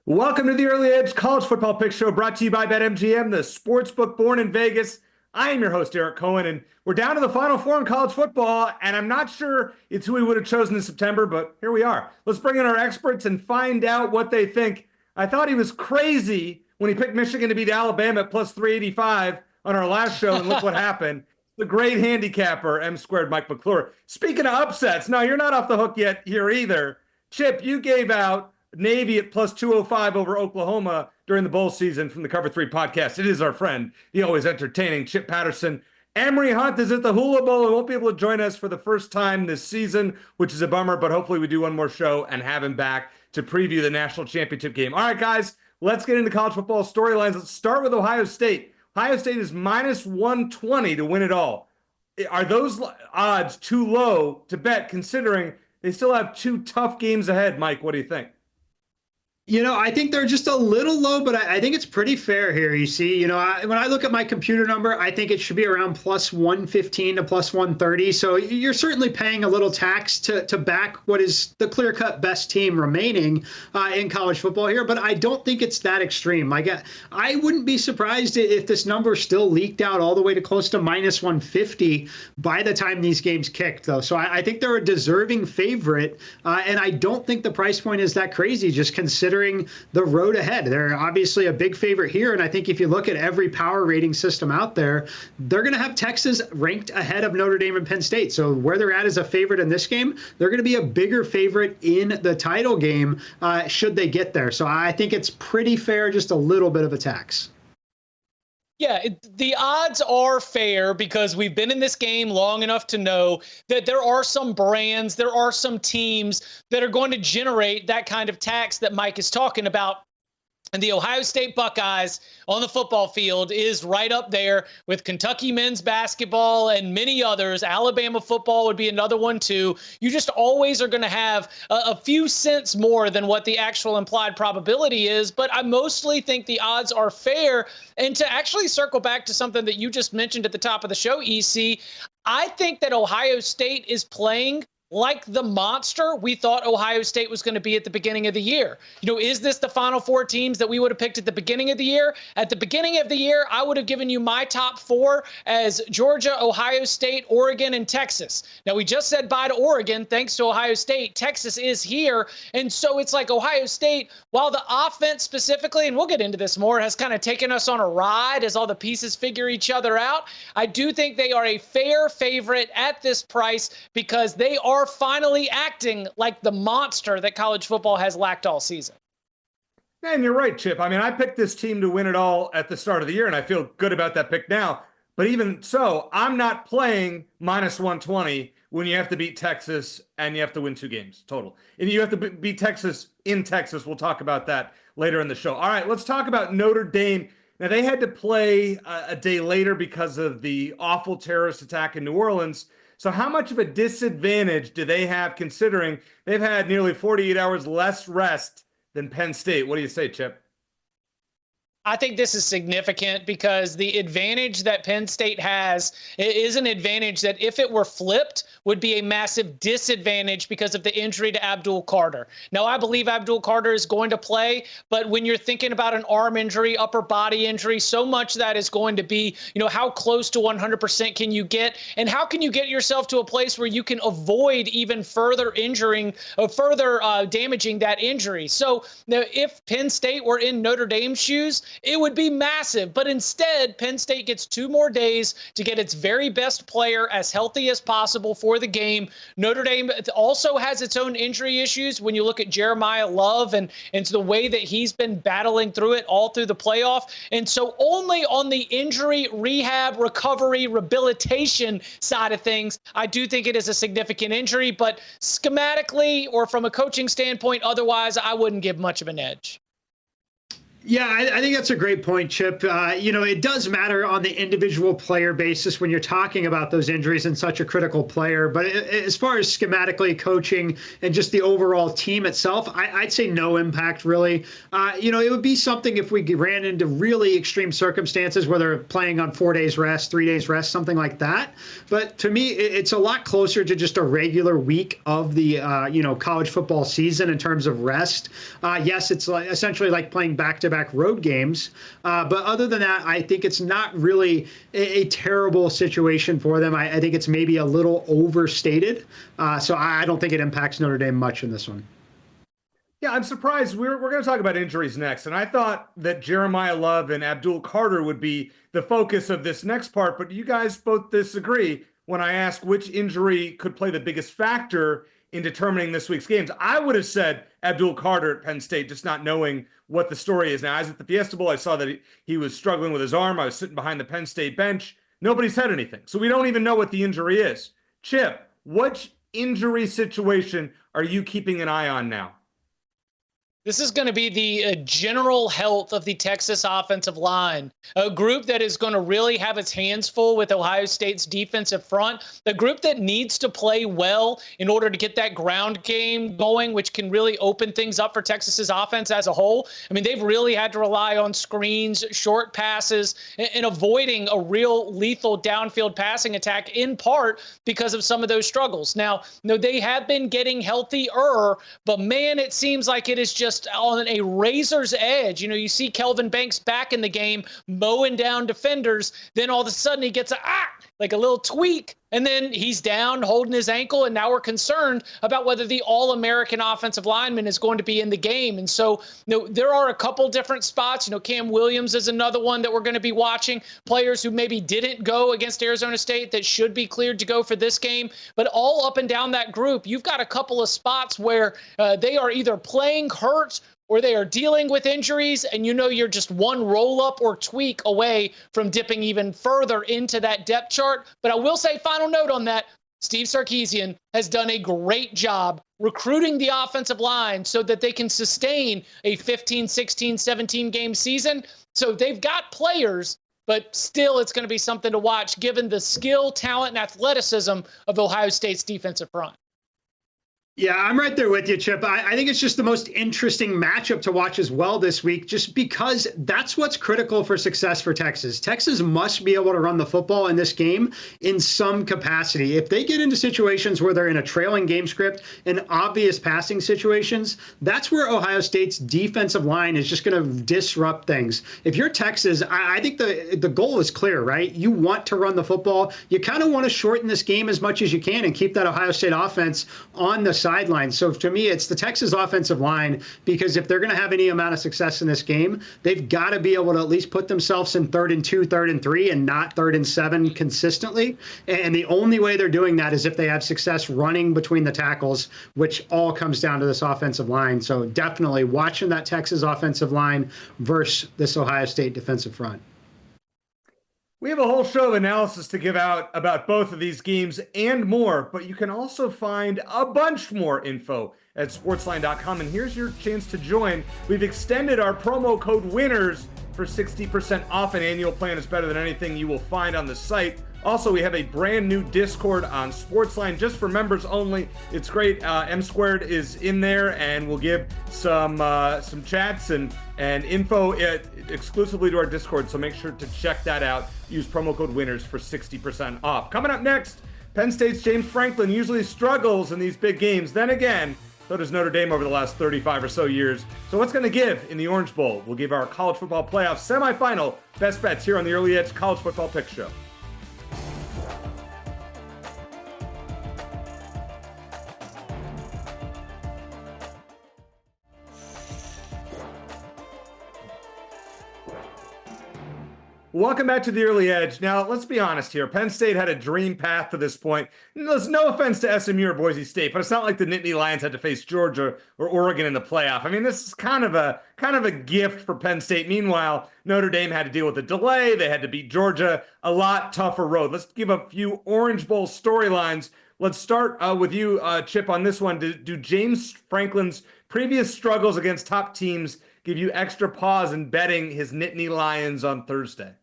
Welcome to the Early Edge College Football Pick Show, brought to you by BetMGM, the sportsbook born in Vegas. I am your host, Eric Cohen, and we're down to the Final Four in college football, and I'm not sure it's who we would have chosen in September, but here we are. Let's bring in our experts and find out what they think. I thought he was crazy when he picked Michigan to beat Alabama at plus 385 on our last show, and look what happened. The great handicapper, M-squared Mike McClure. Speaking of upsets, no, you're not off the hook yet here either. Chip, you gave out Navy at plus 205 over Oklahoma during the bowl season from the Cover 3 podcast. It is our friend, the always entertaining Chip Patterson. Emory Hunt is at the Hula Bowl and won't be able to join us for the first time this season, which is a bummer, but hopefully we do one more show and have him back to preview the national championship game. All right, guys, let's get into college football storylines. Let's start with Ohio State. Ohio State is minus 120 to win it all. Are those odds too low to bet, considering they still have two tough games ahead? Mike, what do you think? I think they're just a little low, but I think it's pretty fair here. You see, when I look at my computer number, I think it should be around plus 115 to plus 130. So you're certainly paying a little tax to back what is the clear-cut best team remaining in college football here. But I don't think it's that extreme. I wouldn't be surprised if this number still leaked out all the way to close to minus 150 by the time these games kicked, though. So I think they're a deserving favorite, and I don't think the price point is that crazy, just considering the road ahead. They're obviously a big favorite here, and I think if you look at every power rating system out there, they're going to have Texas ranked ahead of Notre Dame and Penn State. So where they're at as a favorite in this game, they're going to be a bigger favorite in the title game should they get there. So I think it's pretty fair, just a little bit of a tax. Yeah, the odds are fair because we've been in this game long enough to know that there are some brands, there are some teams that are going to generate that kind of tax that Mike is talking about. And the Ohio State Buckeyes on the football field is right up there with Kentucky men's basketball and many others. Alabama football would be another one, too. You just always are going to have a few cents more than what the actual implied probability is. But I mostly think the odds are fair. And to actually circle back to something that you just mentioned at the top of the show, EC, I think that Ohio State is playing like the monster we thought Ohio State was going to be at the beginning of the year. Is this the Final Four teams that we would have picked at the beginning of the year? At the beginning of the year, I would have given you my top four as Georgia, Ohio State, Oregon, and Texas. Now, we just said bye to Oregon thanks to Ohio State. Texas is here. And so it's like Ohio State, while the offense specifically, and we'll get into this more, has kind of taken us on a ride as all the pieces figure each other out, I do think they are a fair favorite at this price because they are finally acting like the monster that college football has lacked all season. And you're right, Chip. I mean, I picked this team to win it all at the start of the year, and I feel good about that pick now. But even so, I'm not playing minus 120 when you have to beat Texas and you have to win two games total. And you have to beat Texas in Texas. We'll talk about that later in the show. All right, let's talk about Notre Dame. Now, they had to play a day later because of the awful terrorist attack in New Orleans. So how much of a disadvantage do they have considering they've had nearly 48 hours less rest than Penn State? What do you say, Chip? I think this is significant because the advantage that Penn State has is an advantage that if it were flipped would be a massive disadvantage because of the injury to Abdul Carter. Now, I believe Abdul Carter is going to play, but when you're thinking about an arm injury, upper body injury, so much that is going to be, how close to 100% can you get? And how can you get yourself to a place where you can avoid even further damaging that injury? So now, if Penn State were in Notre Dame's shoes, it would be massive. But instead, Penn State gets 2 more days to get its very best player as healthy as possible for the game. Notre Dame also has its own injury issues when you look at Jeremiah Love and the way that he's been battling through it all through the playoff. And so only on the injury, rehab, recovery, rehabilitation side of things, I do think it is a significant injury. But schematically or from a coaching standpoint, otherwise, I wouldn't give much of an edge. Yeah, I think that's a great point, Chip. It does matter on the individual player basis when you're talking about those injuries in such a critical player. But as far as schematically coaching and just the overall team itself, I'd say no impact really. It would be something if we ran into really extreme circumstances where they're playing on 4 days rest, 3 days rest, something like that. But to me, it's a lot closer to just a regular week of the college football season in terms of rest. Yes, it's essentially like playing back-to-back road games. But other than that, I think it's not really a terrible situation for them. I think it's maybe a little overstated. So I don't think it impacts Notre Dame much in this one. Yeah, I'm surprised. We're going to talk about injuries next. And I thought that Jeremiah Love and Abdul Carter would be the focus of this next part. But you guys both disagree when I ask which injury could play the biggest factor in determining this week's games. I would have said Abdul Carter at Penn State, just not knowing what the story is. Now, I was at the Fiesta Bowl. I saw that he was struggling with his arm. I was sitting behind the Penn State bench. Nobody said anything. So we don't even know what the injury is. Chip, which injury situation are you keeping an eye on now? This is going to be the general health of the Texas offensive line, a group that is going to really have its hands full with Ohio State's defensive front, the group that needs to play well in order to get that ground game going, which can really open things up for Texas's offense as a whole. I mean, they've really had to rely on screens, short passes, and avoiding a real lethal downfield passing attack in part because of some of those struggles. Now, they have been getting healthier, but man, it seems like it is just on a razor's edge. You see Kelvin Banks back in the game, mowing down defenders. Then all of a sudden he gets like a little tweak, and then he's down holding his ankle, and now we're concerned about whether the All-American offensive lineman is going to be in the game. And so there are a couple different spots. Cam Williams is another one that we're going to be watching, players who maybe didn't go against Arizona State that should be cleared to go for this game. But all up and down that group, you've got a couple of spots where they are either playing hurt or they are dealing with injuries, and you're just one roll-up or tweak away from dipping even further into that depth chart. But I will say, final note on that, Steve Sarkisian has done a great job recruiting the offensive line so that they can sustain a 15, 16, 17-game season. So they've got players, but still it's going to be something to watch given the skill, talent, and athleticism of Ohio State's defensive front. Yeah, I'm right there with you, Chip. I think it's just the most interesting matchup to watch as well this week, just because that's what's critical for success for Texas. Texas must be able to run the football in this game in some capacity. If they get into situations where they're in a trailing game script and obvious passing situations, that's where Ohio State's defensive line is just going to disrupt things. If you're Texas, I think the goal is clear, right? You want to run the football. You kind of want to shorten this game as much as you can and keep that Ohio State offense on the sideline. So to me, it's the Texas offensive line, because if they're going to have any amount of success in this game, they've got to be able to at least put themselves in 3rd and 2, 3rd and 3, and not 3rd and 7 consistently. And the only way they're doing that is if they have success running between the tackles, which all comes down to this offensive line. So definitely watching that Texas offensive line versus this Ohio State defensive front. We have a whole show of analysis to give out about both of these games and more, but you can also find a bunch more info at sportsline.com. And here's your chance to join. We've extended our promo code WINNERS for 60% off an annual plan. It's better than anything you will find on the site. Also, we have a brand new Discord on Sportsline just for members only. It's great. M Squared is in there, and we'll give some chats and info exclusively to our Discord. So make sure to check that out. Use promo code WINNERS for 60% off. Coming up next, Penn State's James Franklin usually struggles in these big games. Then again, so does Notre Dame over the last 35 or so years. So what's going to give in the Orange Bowl? We'll give our college football playoff semifinal best bets here on the Early Edge College Football Pick Show. Welcome back to the Early Edge. Now, let's be honest here. Penn State had a dream path to this point. There's no offense to SMU or Boise State, but it's not like the Nittany Lions had to face Georgia or Oregon in the playoff. I mean, this is kind of a gift for Penn State. Meanwhile, Notre Dame had to deal with a delay. They had to beat Georgia. A lot tougher road. Let's give a few Orange Bowl storylines. Let's start with you, Chip, on this one. Do James Franklin's previous struggles against top teams give you extra pause in betting his Nittany Lions on Thursday?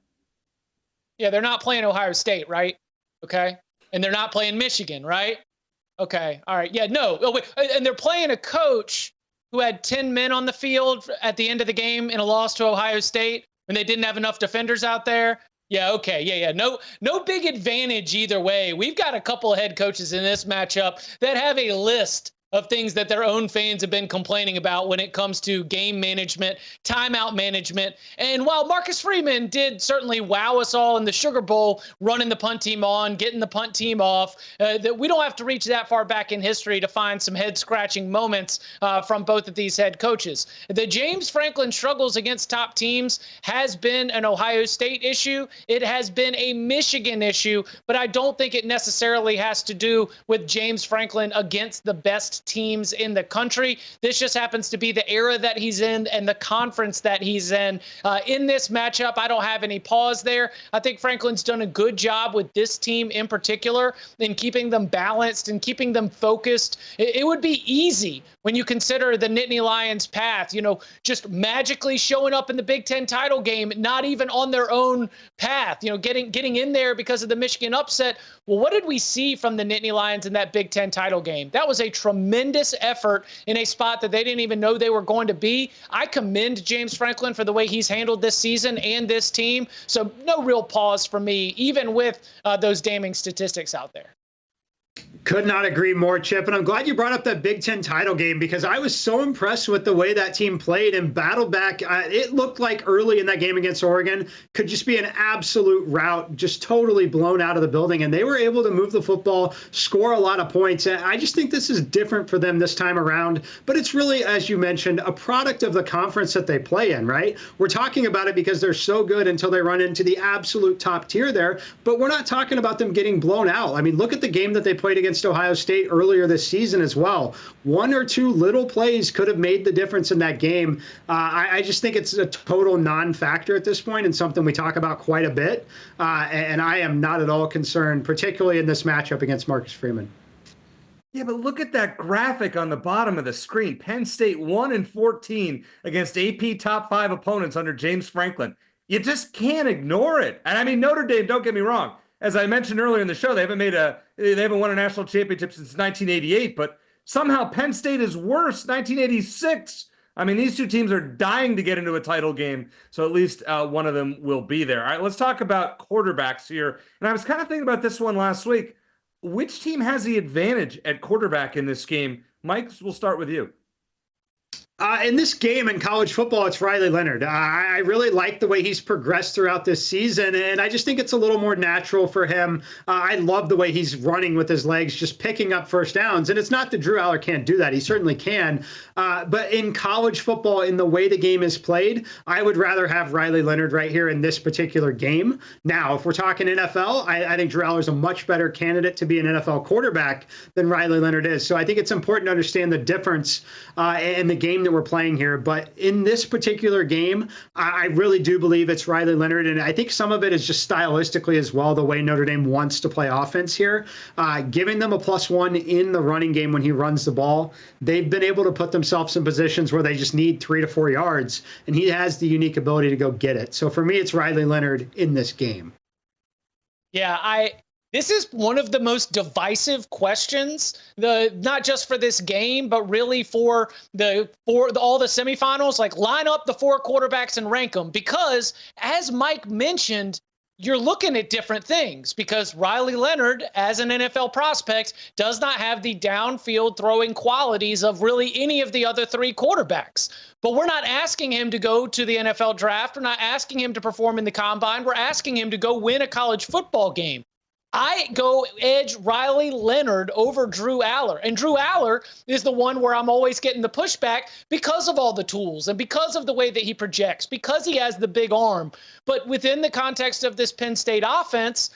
Yeah, they're not playing Ohio State, right? Okay. And they're not playing Michigan, right? Okay. All right. Yeah, no. Oh, wait. And they're playing a coach who had 10 men on the field at the end of the game in a loss to Ohio State when they didn't have enough defenders out there. Yeah, okay. Yeah. No big advantage either way. We've got a couple of head coaches in this matchup that have a list of things that their own fans have been complaining about when it comes to game management, timeout management. And while Marcus Freeman did certainly wow us all in the Sugar Bowl, running the punt team on, getting the punt team off, that we don't have to reach that far back in history to find some head-scratching moments from both of these head coaches. The James Franklin struggles against top teams has been an Ohio State issue. It has been a Michigan issue, but I don't think it necessarily has to do with James Franklin against the best teams in the country. This just happens to be the era that he's in and the conference that he's in. In this matchup, I don't have any pause there. I think Franklin's done a good job with this team in particular in keeping them balanced and keeping them focused. It would be easy when you consider the Nittany Lions path, just magically showing up in the Big Ten title game, not even on their own path, getting in there because of the Michigan upset. Well, what did we see from the Nittany Lions in that Big Ten title game? That was a tremendous effort in a spot that they didn't even know they were going to be. I commend James Franklin for the way he's handled this season and this team. So no real pause for me, even with those damning statistics out there. Could not agree more, Chip. And I'm glad you brought up that Big Ten title game because I was so impressed with the way that team played and battled back. It looked like early in that game against Oregon could just be an absolute rout, just totally blown out of the building. And they were able to move the football, score a lot of points. And I just think this is different for them this time around. But it's really, as you mentioned, a product of the conference that they play in, right? We're talking about it because they're so good until they run into the absolute top tier there. But we're not talking about them getting blown out. I mean, look at the game that they played against Ohio State earlier this season as well. One or two little plays could have made the difference in that game. I just think it's a total non-factor at this point and something we talk about quite a bit. And I am not at all concerned, particularly in this matchup against Marcus Freeman. Yeah, but look at that graphic on the bottom of the screen. Penn State 1-14 against AP top 5 opponents under James Franklin. You just can't ignore it. And I mean, Notre Dame, don't get me wrong. As I mentioned earlier in the show, they haven't won a national championship since 1988, but somehow Penn State is worse, 1986. I mean, these two teams are dying to get into a title game, so at least one of them will be there. All right, let's talk about quarterbacks here. And I was kind of thinking about this one last week. Which team has the advantage at quarterback in this game? Mike, we'll start with you. In this game in college football, it's Riley Leonard. I really like the way he's progressed throughout this season, and I just think it's a little more natural for him. I love the way he's running with his legs, just picking up first downs. And it's not that Drew Aller can't do that. He certainly can. But in college football, in the way the game is played, I would rather have Riley Leonard right here in this particular game. Now, if we're talking NFL, I think Drew Aller is a much better candidate to be an NFL quarterback than Riley Leonard is. So I think it's important to understand the difference in the game that we're playing here. But in this particular game, I really do believe it's Riley Leonard. And I think some of it is just stylistically as well, the way Notre Dame wants to play offense here. Giving them a +1 in the running game when he runs the ball. They've been able to put themselves in positions where they just need 3 to 4 yards. And he has the unique ability to go get it. So for me, it's Riley Leonard in this game. Yeah, this is one of the most divisive questions, not just for this game, but really for all the semifinals. Like, line up the 4 quarterbacks and rank them, because as Mike mentioned, you're looking at different things, because Riley Leonard, as an NFL prospect, does not have the downfield throwing qualities of really any of the other 3 quarterbacks. But we're not asking him to go to the NFL draft. We're not asking him to perform in the combine. We're asking him to go win a college football game. I go edge Riley Leonard over Drew Aller. And Drew Aller is the one where I'm always getting the pushback because of all the tools and because of the way that he projects, because he has the big arm. But within the context of this Penn State offense,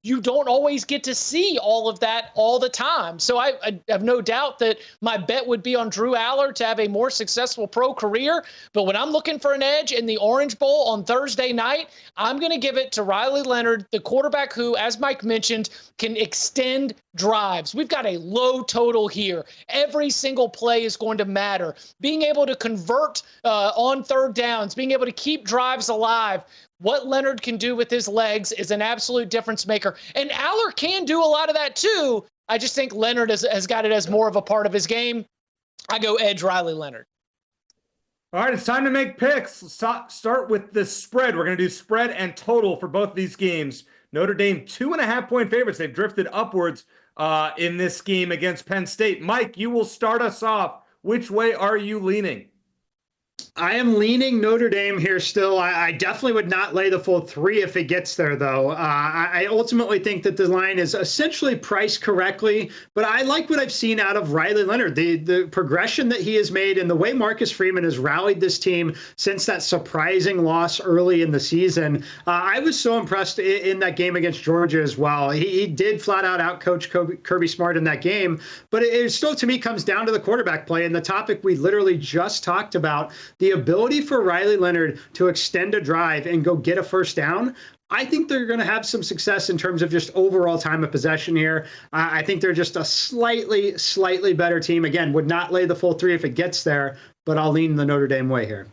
you don't always get to see all of that all the time. So I have no doubt that my bet would be on Drew Aller to have a more successful pro career. But when I'm looking for an edge in the Orange Bowl on Thursday night, I'm going to give it to Riley Leonard, the quarterback who, as Mike Mike mentioned, can extend drives. We've got a low total here. Every single play is going to matter. Being able to convert on third downs, being able to keep drives alive. What Leonard can do with his legs is an absolute difference maker. And Aller can do a lot of that too. I just think Leonard has got it as more of a part of his game. I go edge Riley Leonard. All right, it's time to make picks. Let's start with the spread. We're going to do spread and total for both of these games. Notre Dame, 2.5-point favorites. They've drifted upwards in this game against Penn State. Mike, you will start us off. Which way are you leaning? I am leaning Notre Dame here still. I definitely would not lay the full 3 if it gets there, though. I ultimately think that the line is essentially priced correctly, but I like what I've seen out of Riley Leonard, the progression that he has made and the way Marcus Freeman has rallied this team since that surprising loss early in the season. I was so impressed in that game against Georgia as well. He did flat out outcoach Kirby Smart in that game, but it still, to me, comes down to the quarterback play and the topic we literally just talked about. The ability for Riley Leonard to extend a drive and go get a first down, I think they're going to have some success in terms of just overall time of possession here. I think they're just a slightly better team. Again, would not lay the full 3 if it gets there, but I'll lean the Notre Dame way here.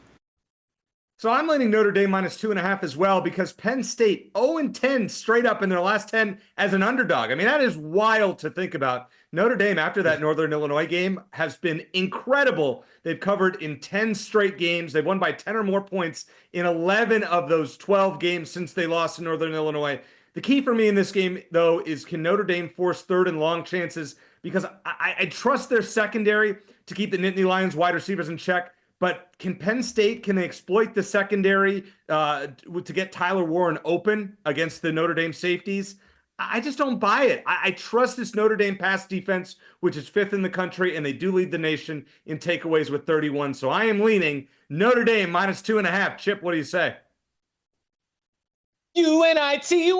So I'm leaning Notre Dame -2.5 as well because Penn State 0-10 straight up in their last 10 as an underdog. I mean, that is wild to think about. Notre Dame, after that Northern Illinois game, has been incredible. They've covered in 10 straight games. They've won by 10 or more points in 11 of those 12 games since they lost to Northern Illinois. The key for me in this game, though, is can Notre Dame force third and long chances? Because I trust their secondary to keep the Nittany Lions wide receivers in check. But can Penn State, can they exploit the secondary to get Tyler Warren open against the Notre Dame safeties? I just don't buy it. I trust this Notre Dame pass defense, which is 5th in the country, and they do lead the nation in takeaways with 31. So I am leaning Notre Dame -2.5. Chip, what do you say? UNITY,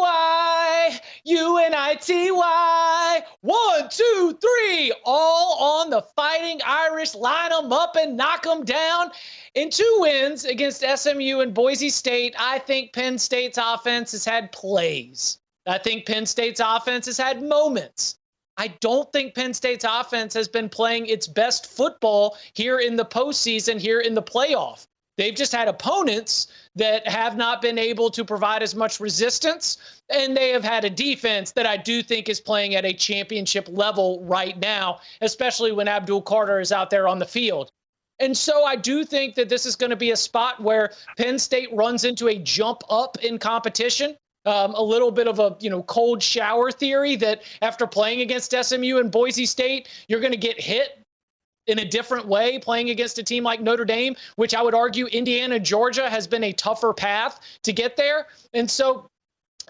UNITY, 1, 2, 3, all on the Fighting Irish. Line them up and knock them down. In 2 wins against SMU and Boise State, I think Penn State's offense has had plays. I think Penn State's offense has had moments. I don't think Penn State's offense has been playing its best football here in the postseason, here in the playoff. They've just had opponents that have not been able to provide as much resistance, and they have had a defense that I do think is playing at a championship level right now, especially when Abdul Carter is out there on the field. And so I do think that this is going to be a spot where Penn State runs into a jump up in competition. A little bit of a cold shower theory that after playing against SMU and Boise State, you're going to get hit in a different way playing against a team like Notre Dame, which I would argue Indiana, Georgia has been a tougher path to get there. And so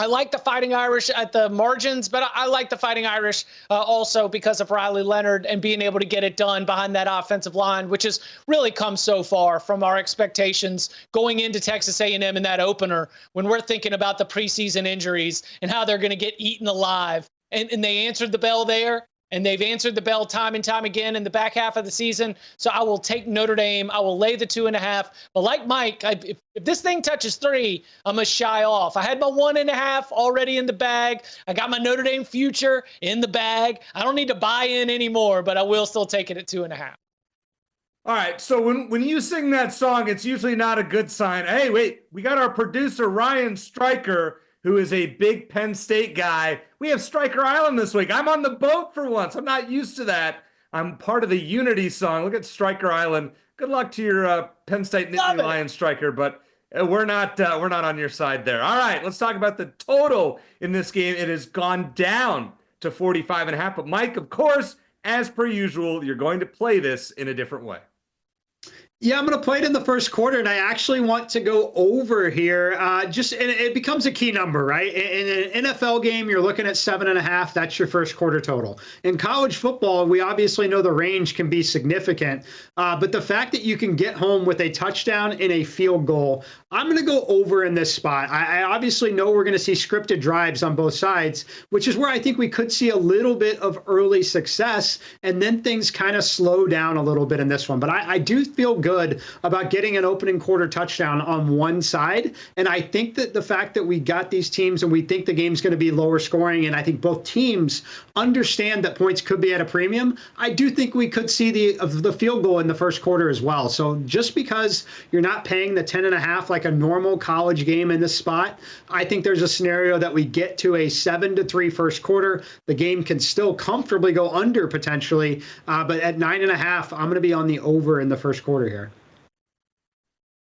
I like the Fighting Irish at the margins, but I like the Fighting Irish also because of Riley Leonard and being able to get it done behind that offensive line, which has really come so far from our expectations going into Texas A&M in that opener when we're thinking about the preseason injuries and how they're going to get eaten alive. And they answered the bell there. And they've answered the bell time and time again in the back half of the season. So I will take Notre Dame. I will lay the 2.5. But like Mike, if this thing touches 3, I'm going to shy off. I had my 1.5 already in the bag. I got my Notre Dame future in the bag. I don't need to buy in anymore, but I will still take it at 2.5. All right, so when you sing that song, it's usually not a good sign. Hey, wait, we got our producer, Ryan Stryker, who is a big Penn State guy. We have Stryker Island this week. I'm on the boat for once. I'm not used to that. I'm part of the Unity song. Look at Stryker Island. Good luck to your Penn State Nittany Lions, Stryker, but we're not on your side there. All right, let's talk about the total in this game. It has gone down to 45.5. But Mike, of course, as per usual, you're going to play this in a different way. Yeah, I'm going to play it in the first quarter, and I actually want to go over here. And it becomes a key number, right? In an NFL game, you're looking at 7.5. That's your first quarter total. In college football, we obviously know the range can be significant, but the fact that you can get home with a touchdown and a field goal, I'm going to go over in this spot. I obviously know we're going to see scripted drives on both sides, which is where I think we could see a little bit of early success, and then things kind of slow down a little bit in this one. But I do feel good good about getting an opening quarter touchdown on one side. And I think that the fact that we got these teams and we think the game's going to be lower scoring, and I think both teams understand that points could be at a premium, I do think we could see the field goal in the first quarter as well. So just because you're not paying the 10.5 like a normal college game in this spot, I think there's a scenario that we get to a 7-3 first quarter. The game can still comfortably go under potentially, but at 9.5, I'm going to be on the over in the first quarter here.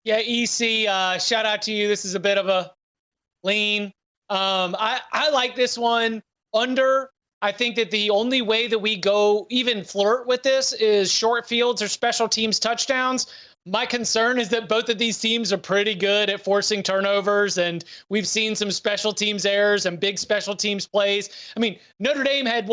Yeah, EC, shout out to you. This is a bit of a lean. I like this one under. I think that the only way that we go even flirt with this is short fields or special teams touchdowns. My concern is that both of these teams are pretty good at forcing turnovers, and we've seen some special teams errors and big special teams plays. I mean, Notre Dame had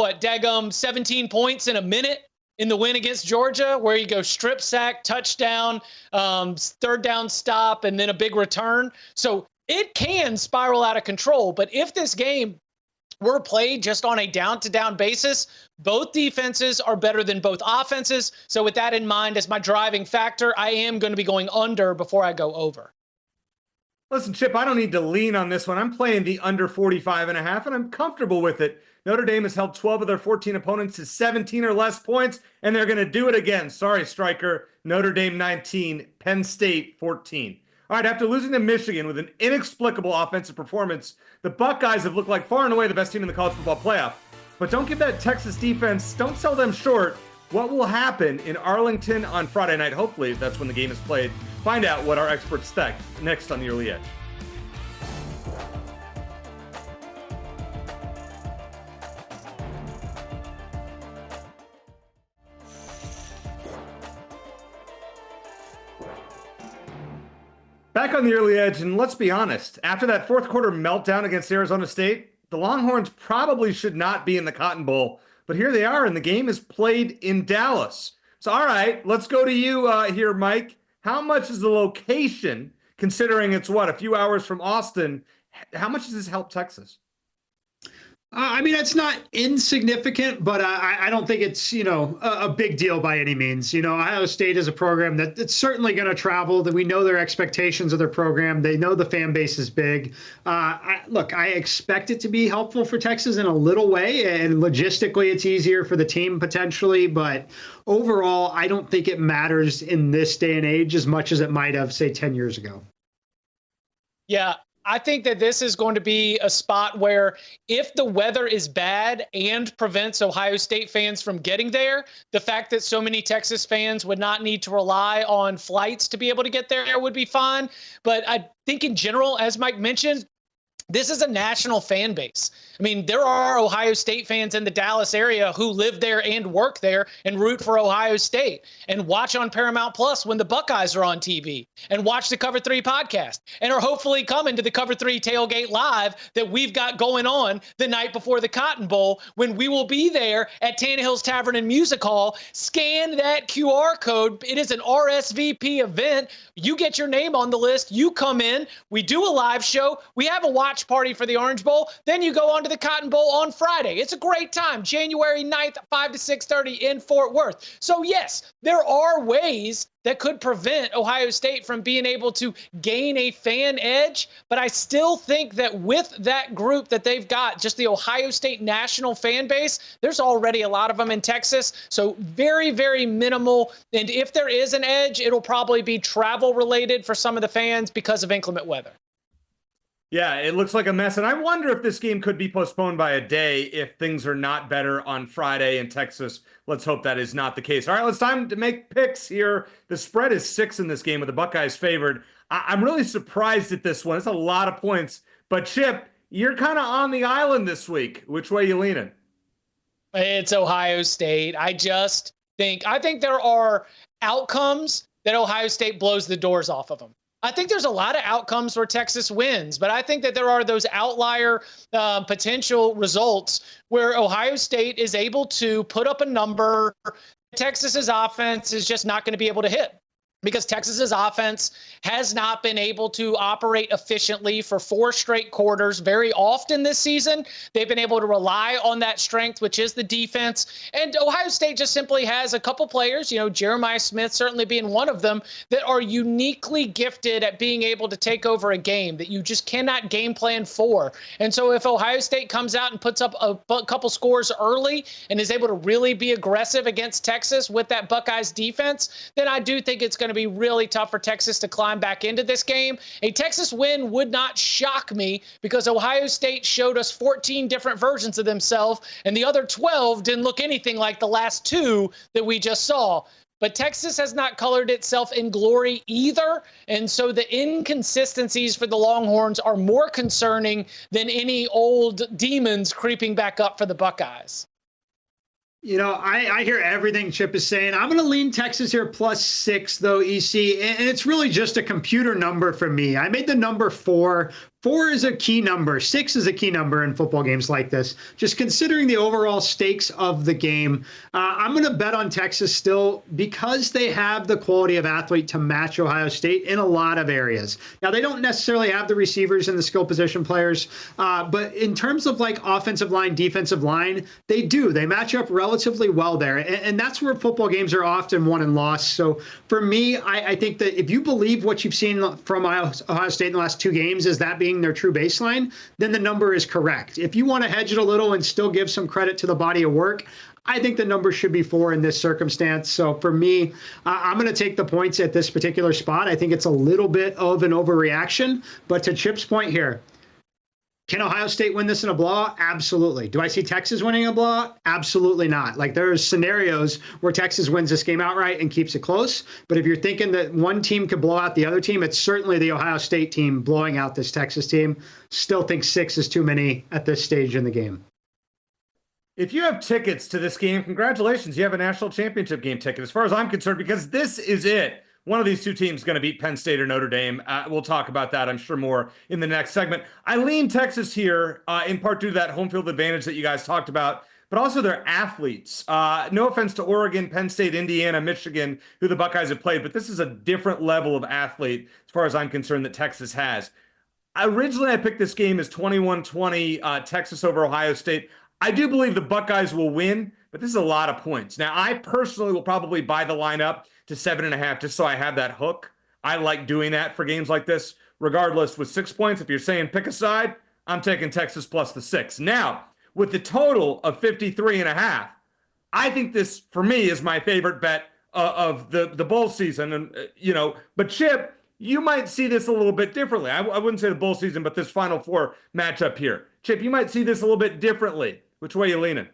17 points in a minute in the win against Georgia, where you go strip sack, touchdown, third down stop, and then a big return. So it can spiral out of control. But if this game were played just on a down-to-down basis, both defenses are better than both offenses. So with that in mind, as my driving factor, I am going to be going under before I go over. Listen, Chip, I don't need to lean on this one. I'm playing the under 45.5, and I'm comfortable with it. Notre Dame has held 12 of their 14 opponents to 17 or less points, and they're going to do it again. Sorry, Striker. Notre Dame 19, Penn State 14. All right, after losing to Michigan with an inexplicable offensive performance, the Buckeyes have looked like far and away the best team in the college football playoff. But don't give that Texas defense, don't sell them short. What will happen in Arlington on Friday night? Hopefully that's when the game is played. Find out what our experts think next on the Early Edge. Back on the Early Edge, and let's be honest, after that fourth quarter meltdown against Arizona State, the Longhorns probably should not be in the Cotton Bowl, but here they are, and the game is played in Dallas. So, all right, let's go to you here, Mike. How much is the location, considering it's a few hours from Austin, how much does this help Texas? I mean, it's not insignificant, but I don't think it's, a big deal by any means. Ohio State is a program that's certainly going to travel, that we know their expectations of their program. They know the fan base is big. I expect it to be helpful for Texas in a little way, and logistically it's easier for the team potentially, but overall, I don't think it matters in this day and age as much as it might have, say, 10 years ago. Yeah. I think that this is going to be a spot where if the weather is bad and prevents Ohio State fans from getting there, the fact that so many Texas fans would not need to rely on flights to be able to get there would be fine. But I think in general, as Mike mentioned, this is a national fan base. I mean, there are Ohio State fans in the Dallas area who live there and work there and root for Ohio State and watch on Paramount Plus when the Buckeyes are on TV and watch the Cover 3 podcast and are hopefully coming to the Cover 3 Tailgate Live that we've got going on the night before the Cotton Bowl, when we will be there at Tannehill's Tavern and Music Hall. Scan that QR code. It is an RSVP event. You get your name on the list. You come in. We do a live show. We have a watch party for the Orange Bowl. Then you go on to the Cotton Bowl on Friday. It's a great time. January 9th, 5 to 6:30 in Fort Worth. So yes, there are ways that could prevent Ohio State from being able to gain a fan edge. But I still think that with that group that they've got, just the Ohio State national fan base, there's already a lot of them in Texas. So very, very minimal. And if there is an edge, it'll probably be travel related for some of the fans because of inclement weather. Yeah, it looks like a mess. And I wonder if this game could be postponed by a day if things are not better on Friday in Texas. Let's hope that is not the case. All right, it's time to make picks here. The spread is 6 in this game with the Buckeyes favored. I'm really surprised at this one. It's a lot of points. But Chip, you're kind of on the island this week. Which way are you leaning? It's Ohio State. I think there are outcomes that Ohio State blows the doors off of them. I think there's a lot of outcomes where Texas wins, but I think that there are those outlier potential results where Ohio State is able to put up a number Texas's offense is just not going to be able to hit. because Texas's offense has not been able to operate efficiently for 4 straight quarters. Very often this season, they've been able to rely on that strength, which is the defense. And Ohio State just simply has a couple players, Jeremiah Smith certainly being one of them, that are uniquely gifted at being able to take over a game that you just cannot game plan for. And so if Ohio State comes out and puts up a couple scores early and is able to really be aggressive against Texas with that Buckeyes defense, then I do think it's going to be really tough for Texas to climb back into this game. A Texas win would not shock me because Ohio State showed us 14 different versions of themselves, and the other 12 didn't look anything like the last 2 that we just saw. But Texas has not colored itself in glory either, and so the inconsistencies for the Longhorns are more concerning than any old demons creeping back up for the Buckeyes. I hear everything Chip is saying. I'm going to lean Texas here +6, though, EC, and it's really just a computer number for me. I made the number 4. 4 is a key number. 6 is a key number in football games like this. Just considering the overall stakes of the game, I'm going to bet on Texas still because they have the quality of athlete to match Ohio State in a lot of areas. Now, they don't necessarily have the receivers and the skill position players, but in terms of like offensive line, defensive line, they do. They match up relatively well there, and that's where football games are often won and lost. So for me, I think that if you believe what you've seen from Ohio State in the last 2 games is that being their true baseline, then the number is correct. If you want to hedge it a little and still give some credit to the body of work, I think the number should be 4 in this circumstance. So for me, I'm going to take the points at this particular spot. I think it's a little bit of an overreaction, but to Chip's point here, can Ohio State win this in a blowout? Absolutely. Do I see Texas winning a blowout? Absolutely not. Like, there's scenarios where Texas wins this game outright and keeps it close. But if you're thinking that one team could blow out the other team, it's certainly the Ohio State team blowing out this Texas team. Still think 6 is too many at this stage in the game. If you have tickets to this game, congratulations. You have a national championship game ticket, as far as I'm concerned, because this is it. One of these 2 teams is going to beat Penn State or Notre Dame. We'll talk about that, I'm sure, more in the next segment. I lean Texas here, in part due to that home field advantage that you guys talked about, but also their athletes. No offense to Oregon, Penn State, Indiana, Michigan, who the Buckeyes have played, but this is a different level of athlete, as far as I'm concerned, that Texas has. Originally, I picked this game as 21-20, Texas over Ohio State. I do believe the Buckeyes will win, but this is a lot of points. Now, I personally will probably buy the line up to 7.5, just so I have that hook. I like doing that for games like this. Regardless, with 6 points, if you're saying pick a side, I'm taking Texas plus the 6. Now, with the total of 53.5, I think this, for me, is my favorite bet of the bowl season. And but Chip, you might see this a little bit differently. I wouldn't say the bowl season, but this Final Four matchup here. Chip, you might see this a little bit differently. Which way are you leaning?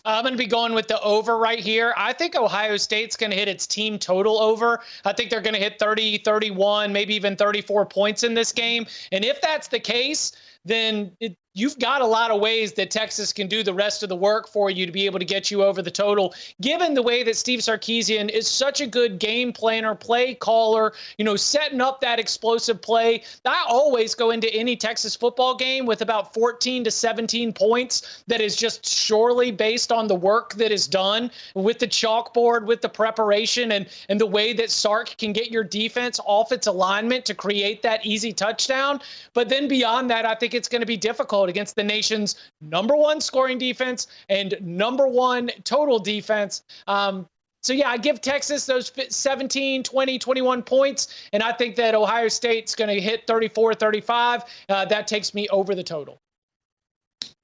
I'm going to be going with the over right here. I think Ohio State's going to hit its team total over. I think they're going to hit 30, 31, maybe even 34 points in this game. And if that's the case, then you've got a lot of ways that Texas can do the rest of the work for you to be able to get you over the total, given the way that Steve Sarkisian is such a good game planner, play caller, setting up that explosive play. I always go into any Texas football game with about 14 to 17 points that is just surely based on the work that is done with the chalkboard, with the preparation, and the way that Sark can get your defense off its alignment to create that easy touchdown. But then beyond that, I think it's going to be difficult against the nation's #1 scoring defense and #1 total defense. So, yeah, I give Texas those 17, 20, 21 points, and I think that Ohio State's going to hit 34, 35. That takes me over the total.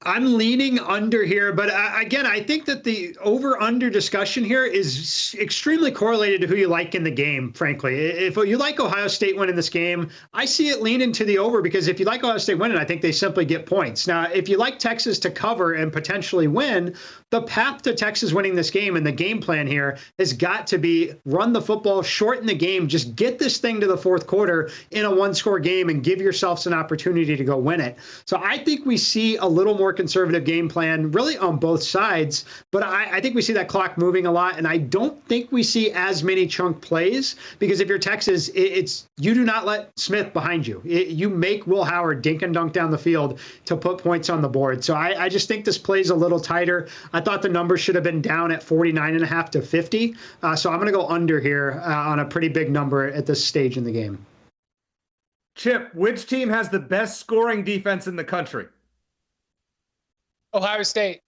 I'm leaning under here, but again, I think that the over-under discussion here is extremely correlated to who you like in the game, frankly. If you like Ohio State winning this game, I see it leaning to the over because if you like Ohio State winning, I think they simply get points. Now, if you like Texas to cover and potentially win, the path to Texas winning this game and the game plan here has got to be run the football, shorten the game, just get this thing to the 4th quarter in a 1-score game and give yourselves an opportunity to go win it. So I think we see a little more conservative game plan really on both sides, but I think we see that clock moving a lot, and I don't think we see as many chunk plays because if you're Texas, it's you do not let Smith behind you. You make Will Howard dink and dunk down the field to put points on the board. So I just think this plays a little tighter. I thought the number should have been down at 49.5 to 50. So I'm going to go under here on a pretty big number at this stage in the game. Chip, which team has the best scoring defense in the country? Ohio State.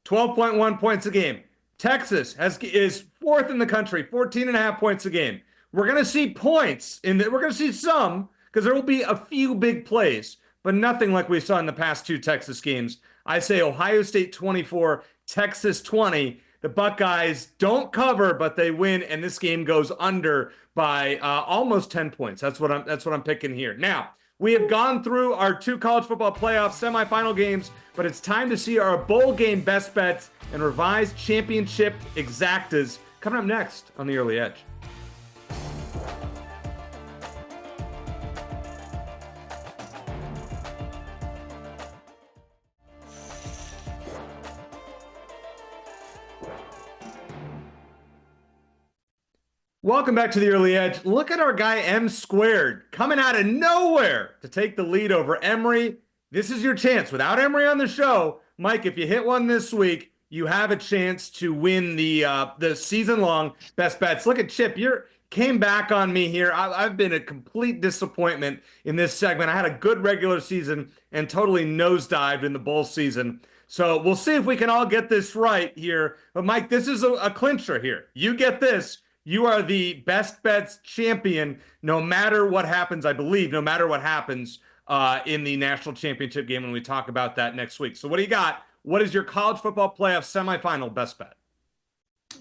12.1 points a game. Texas is fourth in the country, 14.5 points a game. We're going to see points we're going to see some, because there will be a few big plays, but nothing like we saw in the past two Texas games. I say Ohio State 24, Texas 20. The Buckeyes don't cover, but they win, and this game goes under by almost 10 points. That's what I'm picking here. Now, we have gone through our two college football playoff semifinal games, but it's time to see our bowl game best bets and revised championship exactas coming up next on the Early Edge. Welcome back to the Early Edge. Look at our guy M Squared coming out of nowhere to take the lead over Emory. This is your chance. Without Emory on the show, Mike, if you hit one this week, you have a chance to win the season-long best bets. Look at Chip. You came back on me here. I've been a complete disappointment in this segment. I had a good regular season and totally nosedived in the bowl season. So we'll see if we can all get this right here. But Mike, this is a clincher here. You get this. You are the best bets champion no matter what happens, I believe, no matter what happens in the national championship game when we talk about that next week. So what do you got? What is your college football playoff semifinal best bet?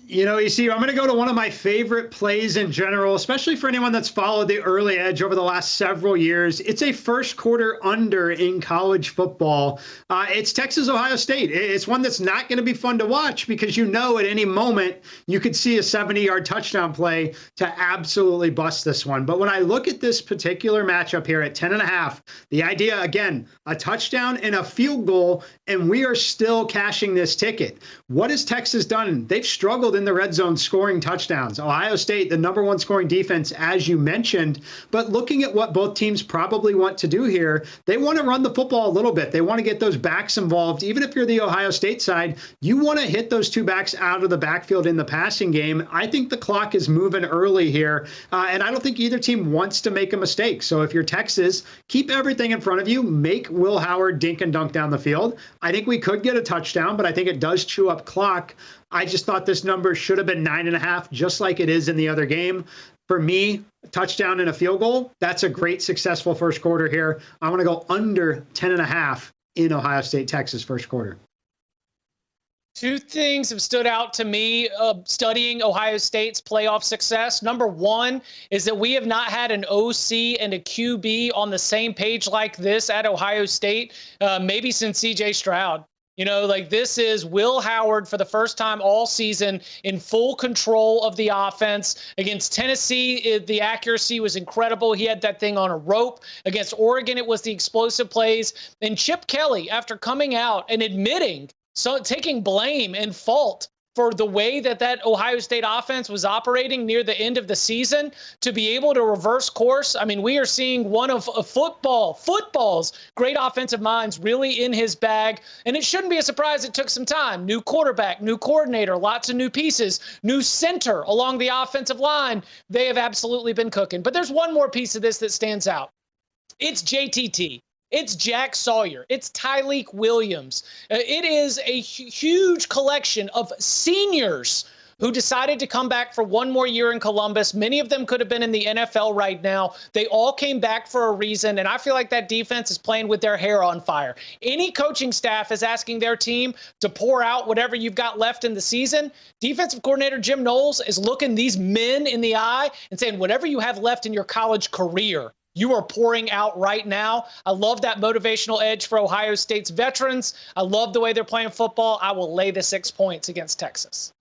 You know, you see, I'm going to go to one of my favorite plays in general, especially for anyone that's followed the Early Edge over the last several years. It's a first quarter under in college football. It's Texas-Ohio State. It's one that's not going to be fun to watch because you know at any moment you could see a 70-yard touchdown play to absolutely bust this one. But when I look at this particular matchup here at 10.5, the idea, again, a touchdown and a field goal, and we are still cashing this ticket. What has Texas done? They've struggled in the red zone scoring touchdowns. Ohio State, the number one scoring defense, as you mentioned. But looking at what both teams probably want to do here, they want to run the football a little bit. They want to get those backs involved. Even if you're the Ohio State side, you want to hit those two backs out of the backfield in the passing game. I think the clock is moving early here, and I don't think either team wants to make a mistake. So if you're Texas, keep everything in front of you. Make Will Howard dink and dunk down the field. I think we could get a touchdown, but I think it does chew up clock. I just thought this number should have been 9.5, just like it is in the other game. For me, touchdown and a field goal, that's a great successful first quarter here. I want to go under 10.5 in Ohio State, Texas first quarter. Two things have stood out to me studying Ohio State's playoff success. Number one is that we have not had an OC and a QB on the same page like this at Ohio State, maybe since C.J. Stroud. You know, like this is Will Howard for the first time all season in full control of the offense. Against Tennessee, the accuracy was incredible. He had that thing on a rope. Against Oregon, it was the explosive plays. And Chip Kelly, after coming out and admitting, taking blame and fault for the way that Ohio State offense was operating near the end of the season, to be able to reverse course. I mean, we are seeing one of football's great offensive minds really in his bag. And it shouldn't be a surprise it took some time. New quarterback, new coordinator, lots of new pieces, new center along the offensive line. They have absolutely been cooking. But there's one more piece of this that stands out. It's JTT. It's Jack Sawyer. It's Tyleek Williams. It is a huge collection of seniors who decided to come back for one more year in Columbus. Many of them could have been in the NFL right now. They all came back for a reason, and I feel like that defense is playing with their hair on fire. Any coaching staff is asking their team to pour out whatever you've got left in the season. Defensive coordinator Jim Knowles is looking these men in the eye and saying, whatever you have left in your college career, you are pouring out right now. I love that motivational edge for Ohio State's veterans. I love the way they're playing football. I will lay the 6 points against Texas.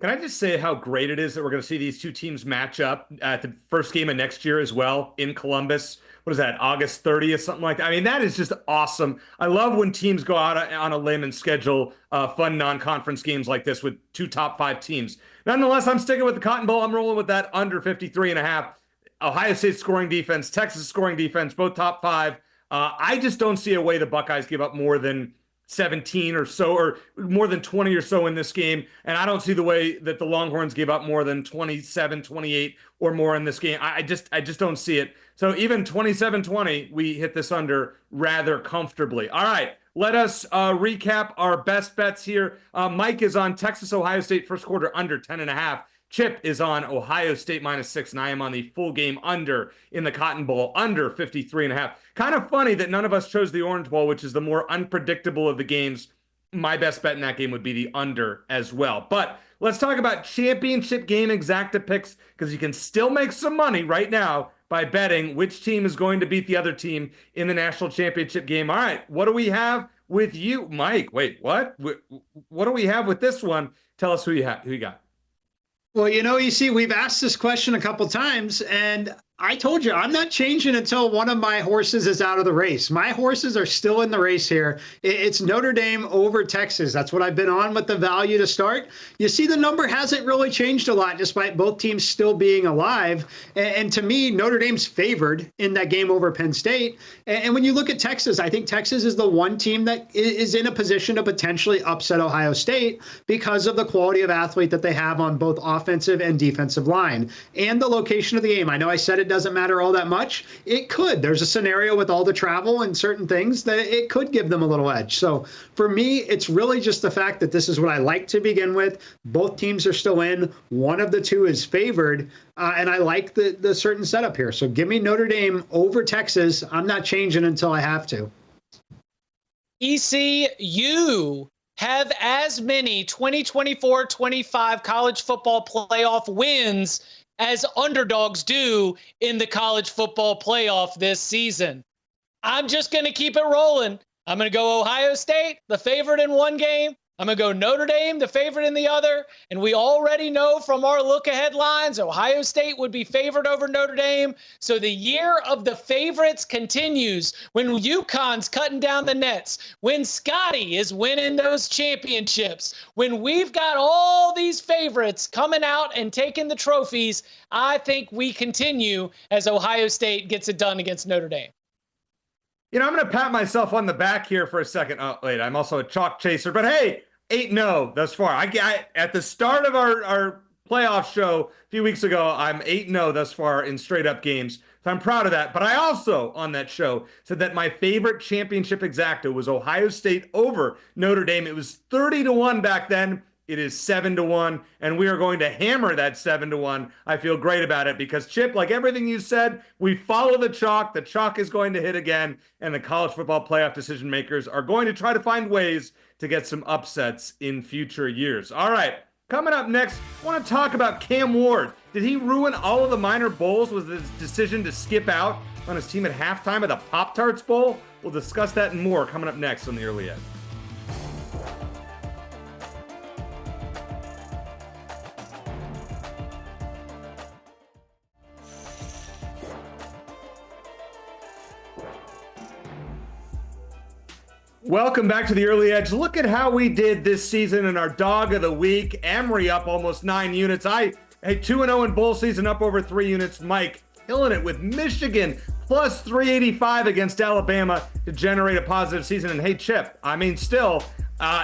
Can I just say how great it is that we're going to see these two teams match up at the first game of next year as well in Columbus? What is that, August 30th, something like that? I mean, that is just awesome. I love when teams go out on a limb and schedule fun non-conference games like this with two top 5 teams. Nonetheless, I'm sticking with the Cotton Bowl. I'm rolling with that under 53.5. Ohio State scoring defense, Texas scoring defense, both top 5. I just don't see a way the Buckeyes give up more than 17 or so, or more than 20 or so in this game. And I don't see the way that the Longhorns gave up more than 27, 28 or more in this game. I just don't see it. So even 27-20, we hit this under rather comfortably. All right, let us recap our best bets here. Mike is on Texas, Ohio State first quarter under 10.5. Chip is on Ohio State -6, and I am on the full game under in the Cotton Bowl, under 53.5. Kind of funny that none of us chose the Orange Bowl, which is the more unpredictable of the games. My best bet in that game would be the under as well. But let's talk about championship game exacta picks, because you can still make some money right now by betting which team is going to beat the other team in the national championship game. All right, what do we have with you, Mike? Wait, what? What do we have with this one? Tell us who you got. Well, you see, we've asked this question a couple times, and I told you, I'm not changing until one of my horses is out of the race. My horses are still in the race here. It's Notre Dame over Texas. That's what I've been on with the value to start. You see, the number hasn't really changed a lot, despite both teams still being alive. And to me, Notre Dame's favored in that game over Penn State. And when you look at Texas, I think Texas is the one team that is in a position to potentially upset Ohio State because of the quality of athlete that they have on both offensive and defensive line and the location of the game. I know I said it doesn't matter all that much. It could. There's a scenario with all the travel and certain things that it could give them a little edge. So for me, it's really just the fact that this is what I like to begin with. Both teams are still in. One of the two is favored, and I like the certain setup here. So give me Notre Dame over Texas. I'm not changing until I have to. ECU have as many 2024-25 college football playoff wins as underdogs do in the college football playoff this season. I'm just going to keep it rolling. I'm going to go Ohio State, the favorite in one game. I'm going to go Notre Dame, the favorite in the other. And we already know from our look-ahead lines, Ohio State would be favored over Notre Dame. So the year of the favorites continues when UConn's cutting down the nets, when Scotty is winning those championships, when we've got all these favorites coming out and taking the trophies. I think we continue as Ohio State gets it done against Notre Dame. I'm going to pat myself on the back here for a second. Oh, wait, I'm also a chalk chaser. But hey, 8-0 thus far. I at the start of our playoff show a few weeks ago, I'm 8-0 thus far in straight-up games. So I'm proud of that. But I also, on that show, said that my favorite championship exacta was Ohio State over Notre Dame. It was 30-1 back then. It is 7-1, and we are going to hammer that 7-1. I feel great about it because, Chip, like everything you said, we follow the chalk. The chalk is going to hit again, and the college football playoff decision makers are going to try to find ways to get some upsets in future years. All right, coming up next, I want to talk about Cam Ward. Did he ruin all of the minor bowls with his decision to skip out on his team at halftime of the Pop-Tarts Bowl? We'll discuss that and more coming up next on The Early Edge. Welcome back to the Early Edge. Look at how we did this season in our Dog of the Week. Emory up almost 9 units. 2-0 in bowl season, up over 3 units. Mike killing it with Michigan plus 385 against Alabama to generate a positive season. And hey, Chip, still,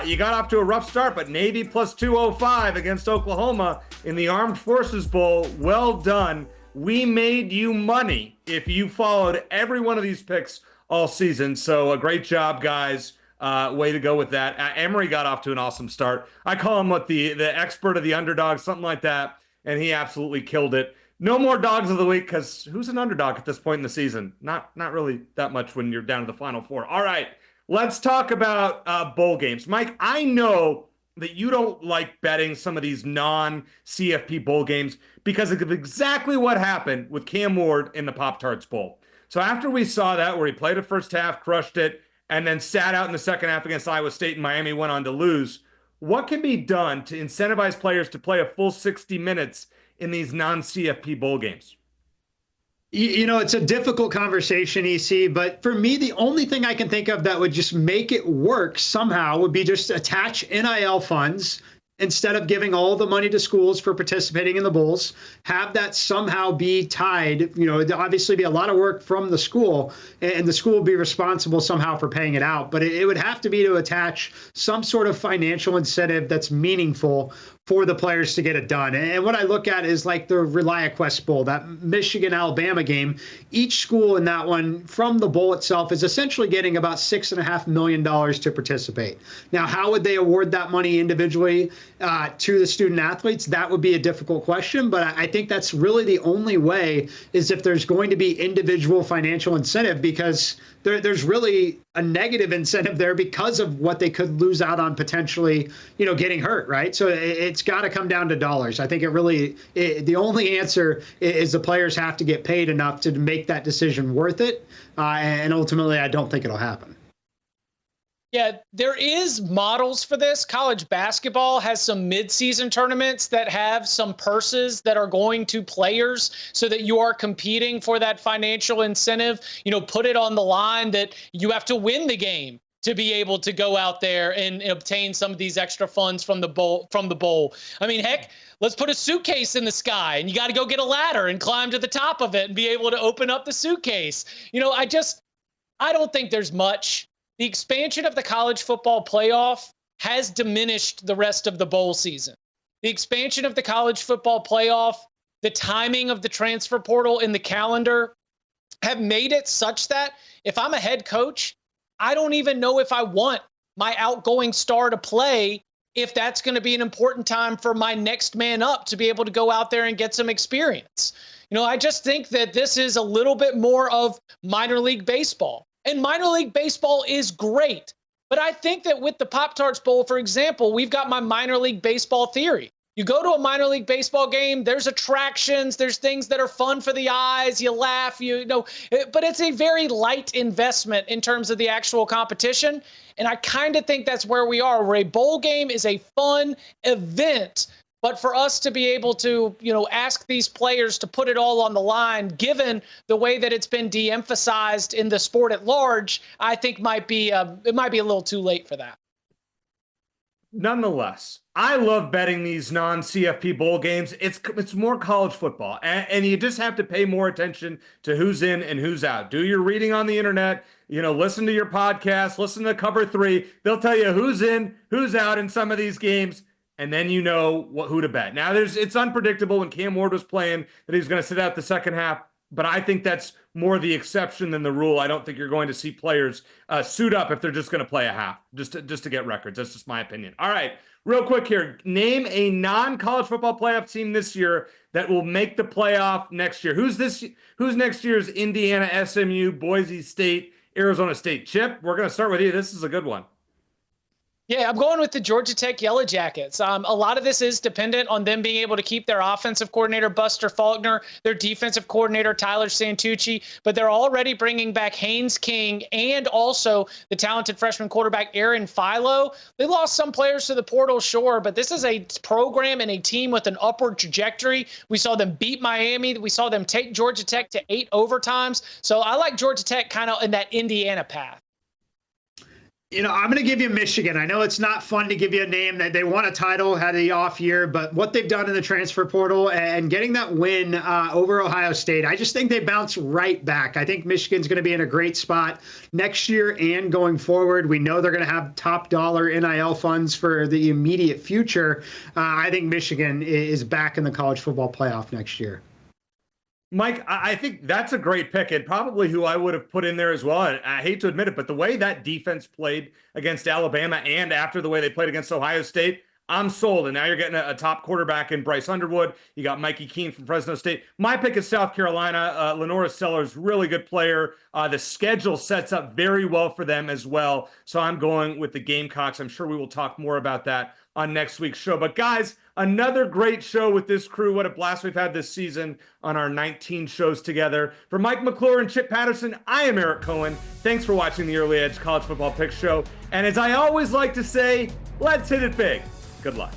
you got off to a rough start, but Navy plus 205 against Oklahoma in the Armed Forces Bowl. Well done. We made you money if you followed every one of these picks all season. So a great job, guys. Way to go with that. Emory got off to an awesome start. I call him the expert of the underdog, something like that, and he absolutely killed it. No more dogs of the week, because who's an underdog at this point in the season? Not really that much when you're down to the Final Four. All right, let's talk about bowl games. Mike, I know that you don't like betting some of these non-CFP bowl games because of exactly what happened with Cam Ward in the Pop-Tarts Bowl. So after we saw that, where he played a first half, crushed it, and then sat out in the second half against Iowa State and Miami went on to lose, what can be done to incentivize players to play a full 60 minutes in these non-CFP bowl games? It's a difficult conversation, EC, but for me, the only thing I can think of that would just make it work somehow would be just attach NIL funds instead of giving all the money to schools for participating in the bowls, have that somehow be tied. Obviously be a lot of work from the school, and the school will be responsible somehow for paying it out. But it would have to be to attach some sort of financial incentive that's meaningful for the players to get it done. And what I look at is like the ReliaQuest Bowl, that Michigan-Alabama game. Each school in that one from the bowl itself is essentially getting about $6.5 million to participate. Now, how would they award that money individually to the student athletes? That would be a difficult question, but I think that's really the only way, is if there's going to be individual financial incentive, because there's really a negative incentive there because of what they could lose out on potentially, getting hurt, right? So it's got to come down to dollars. I think the only answer is the players have to get paid enough to make that decision worth it. And ultimately, I don't think it'll happen. Yeah, there is models for this. College basketball has some mid-season tournaments that have some purses that are going to players so that you are competing for that financial incentive. Put it on the line that you have to win the game to be able to go out there and obtain some of these extra funds from the bowl. I mean, heck, let's put a suitcase in the sky and you got to go get a ladder and climb to the top of it and be able to open up the suitcase. I don't think there's much. The expansion of the college football playoff has diminished the rest of the bowl season. The expansion of the college football playoff, the timing of the transfer portal in the calendar have made it such that if I'm a head coach, I don't even know if I want my outgoing star to play, if that's going to be an important time for my next man up to be able to go out there and get some experience. I just think that this is a little bit more of minor league baseball. And minor league baseball is great. But I think that with the Pop-Tarts Bowl, for example, we've got my minor league baseball theory. You go to a minor league baseball game, there's attractions, there's things that are fun for the eyes, you laugh, but it's a very light investment in terms of the actual competition. And I kind of think that's where we are, where a bowl game is a fun event. But for us to be able to, ask these players to put it all on the line, given the way that it's been de-emphasized in the sport at large, I think it might be a little too late for that. Nonetheless, I love betting these non-CFP bowl games. It's more college football, and you just have to pay more attention to who's in and who's out. Do your reading on the internet, listen to your podcast, listen to Cover 3. They'll tell you who's in, who's out in some of these games. And then you know who to bet. Now, it's unpredictable. When Cam Ward was playing, that he was going to sit out the second half. But I think that's more the exception than the rule. I don't think you're going to see players suit up if they're just going to play a half, just to get records. That's just my opinion. All right, real quick here. Name a non-college football playoff team this year that will make the playoff next year. Who's next year's Indiana, SMU, Boise State, Arizona State? Chip, we're going to start with you. This is a good one. Yeah, I'm going with the Georgia Tech Yellow Jackets. A lot of this is dependent on them being able to keep their offensive coordinator, Buster Faulkner, their defensive coordinator, Tyler Santucci, but they're already bringing back Haynes King and also the talented freshman quarterback, Aaron Philo. They lost some players to the portal, sure, but this is a program and a team with an upward trajectory. We saw them beat Miami. We saw them take Georgia Tech to 8 overtimes. So I like Georgia Tech kind of in that Indiana path. I'm going to give you Michigan. I know it's not fun to give you a name that they won a title, had the off year, but what they've done in the transfer portal and getting that win over Ohio State, I just think they bounce right back. I think Michigan's going to be in a great spot next year and going forward. We know they're going to have top dollar NIL funds for the immediate future. I think Michigan is back in the college football playoff next year. Mike, I think that's a great pick, and probably who I would have put in there as well. I hate to admit it, but the way that defense played against Alabama and after the way they played against Ohio State, I'm sold. And now you're getting a top quarterback in Bryce Underwood. You got Mikey Keene from Fresno State. My pick is South Carolina. Lenora Sellers, really good player. The schedule sets up very well for them as well. So I'm going with the Gamecocks. I'm sure we will talk more about that on next week's show. But guys, another great show with this crew. What a blast we've had this season on our 19 shows together. For Mike McClure and Chip Patterson, I am Eric Cohen. Thanks for watching the Early Edge College Football Pick Show. And as I always like to say, let's hit it big. Good luck.